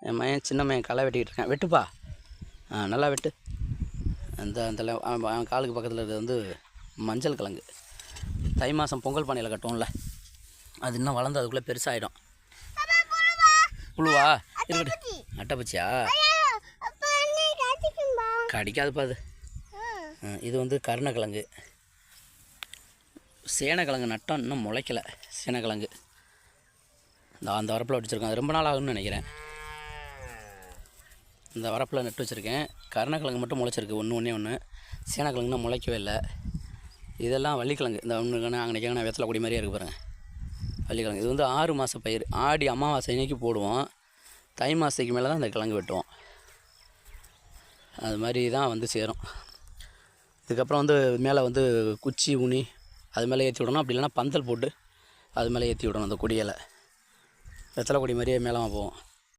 என் மயன் சின்ன மயன் களை வெட்டிக்கிட்டு இருக்கேன். வெட்டுப்பா. நல்லா வெட்டு. அந்த அவன் காலுக்கு பக்கத்தில் இருக்கிறது வந்து மஞ்சள் கிழங்கு. தை மாதம் பொங்கல் பானையில் கட்டுவோம்ல, அது இன்னும் வளர்ந்து அதுக்குள்ளே பெருசாகிடும். புழுவா இருக்கட்டும். அட்டைப்பூச்சியா? கடிக்காதுப்பா அது. இது வந்து கருணக்கிழங்கு. சேனக்கிழங்கு நட்டம் இன்னும் முளைக்கலை. சேனக்கிழங்கு அந்த வரப்பில் வச்சுருக்கேன். அது ரொம்ப நாள் ஆகும்னு நினைக்கிறேன். இந்த வரப்பில் நட்டு வச்சுருக்கேன். கருணக்கிழங்கு மட்டும் முளைச்சிருக்கு, ஒன்று. சேனக்கிழங்குன்னா முளைக்கவே இல்லை. இதெல்லாம் வள்ளிக்கிழங்கு. இந்த ஒன்று அங்கே வெத்தலை கொடி மாதிரியே இருக்குது பாருங்கள், வள்ளிக்கிழங்கு. இது வந்து 6 மாத பயிர். ஆடி அமாவாசை அன்னைக்கு போடுவோம். தை மாதத்துக்கு மேலே தான் இந்த கிழங்கு வெட்டுவோம். அது மாதிரி தான் வந்து சேரும். இதுக்கப்புறம் வந்து மேலே வந்து குச்சி ஊனி அது மேலே ஏற்றி விடணும். அப்படி இல்லைன்னா பந்தல் போட்டு அது மேலே ஏற்றி விடணும். அந்த கொடியில் வெத்தலை கொடி மாதிரியே மேலே போவோம்.